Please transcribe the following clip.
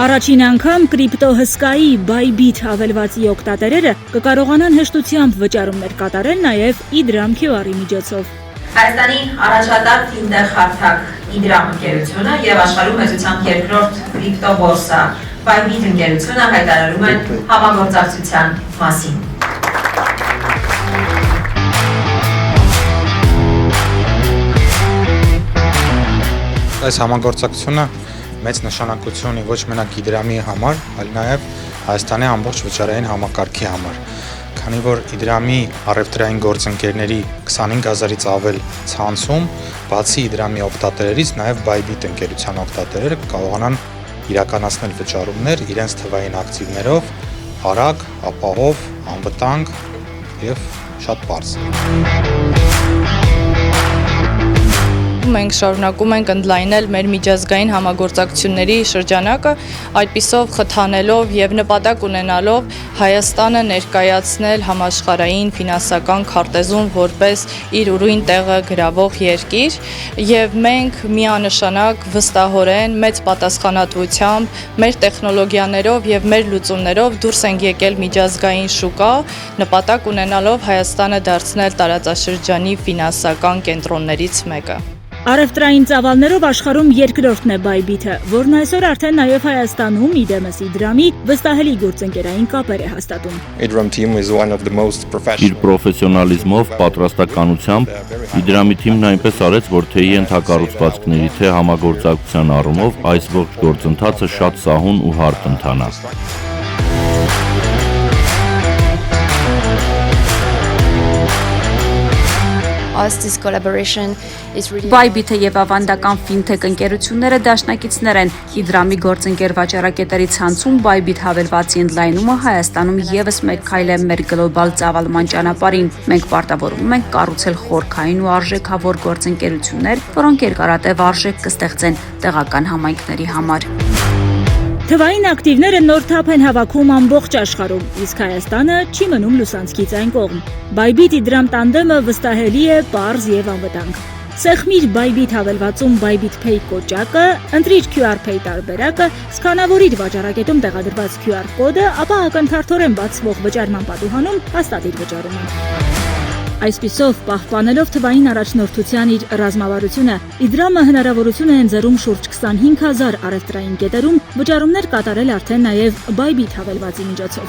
Առաջին անգամ կրիպտո հսկայի Bybit հավելվածի օգտատերերը կկարողանան հեշտությամբ վճարումներ կատարել նաև Idram QR-ի միջոցով։ Հայաստանի առաջատար ֆինտեխ հարթակ Idram ընկերությունը եւ աշխարհում մեծությամբ երկրորդ կրիպտո բորսա Bybit ընկերությունը հայտարարում են համագործակցության մասին։ Այս համագործակցությունը մեծ նշանակություն ունի ոչ միայն Idram-ի համար, այլ նաև Հայաստանի ամբողջ վճարային համակարգի համար։ Քանի որ Idram-ի առևտրային գործընկերների 25000-ից ավել ցանցում, բացի Idram-ի օգտատերերից, նաև Bybit ընկերության օգտատերերը կարողանան իրականացնել վճարումներ իրենց թվային ակտիվներով, արագ, ապահով, անվտանգ եւ շատ պարզ։ Մենք շարունակում ենք ընդլայնել մեր միջազգային համագործակցությունների շրջանակը, այդպիսով խթանելով եւ նպատակ ունենալով Հայաստանը ներկայացնել համաշխարհային ֆինանսական քարտեզում որպես իր ուրույն տեղը գրավող երկիր եւ մենք միանշանակ վստահորեն մեծ պատասխանատվությամբ մեր տեխնոլոգիաներով եւ մեր լուծումներով դուրս ենք եկել միջազգային շուկա, նպատակ ունենալով Հայաստանը դարձնել տարածաշրջանի ֆինանսական կենտրոններից մեկը։ Առևտրային ծավալներով աշխարհում երկրորդն է Bybit-ը, որն այսօր արդեն նաև Հայաստանում իդեմս Idram-ի վստահելի գործընկերային կապեր է հաստատում։ Իր պրոֆեսիոնալիզմով, պատրաստականությամբ Idram-ի թիմն այնպես արեց, որ թե ենթակառուցվածքների, թե համագործակցության առումով այս ողջ գործընթացը շատ սահուն ու հարթ ընթանա։ Bybit-ը եւ ավանդական ֆինթեք ընկերությունները դաշնակիցներ են։ Idram-ի գործընկեր վաճառակետերի ցանցում Bybit հավելվածի ընդլայնումը Հայաստանում եւս մեկ քայլ է մեր գլոբալ ծավալման ճանապարհին։ Մենք պարտավորվում ենք կառուցել խորքային ու արժեքավոր գործընկերություններ, որոնք երկարատև արժեք կստեղծեն տեղական համայնքների համար։ Թվային ակտիվները նոր թափ են հավաքում ամբողջ աշխարհում, իսկ Հայաստանը չի մնում լուսանցքից այն կողմ։ Bybit Idram տանդեմը վստահելի է, պարզ եւ անվտանգ։ Սեղմիր Bybit հավելվածում Bybit Pay կոճակը, ընտրիր QR Pay տարբերակը, սկանավորիր վաճառակետում տեղադրված QR կոդը, ապա ակնթարթորեն բացվող վճարման պատուհանում հաստատիր վճարումը։ Այսպիսով, պահպանելով թվային առաջնորդության իր ռազմավարությունը, Idram-ը հնարավորություն է ընձեռում շուրջ 25000 առևտրային կետերում վճարումներ կատարել արդեն նաև Bybit հավելվածի միջոցով։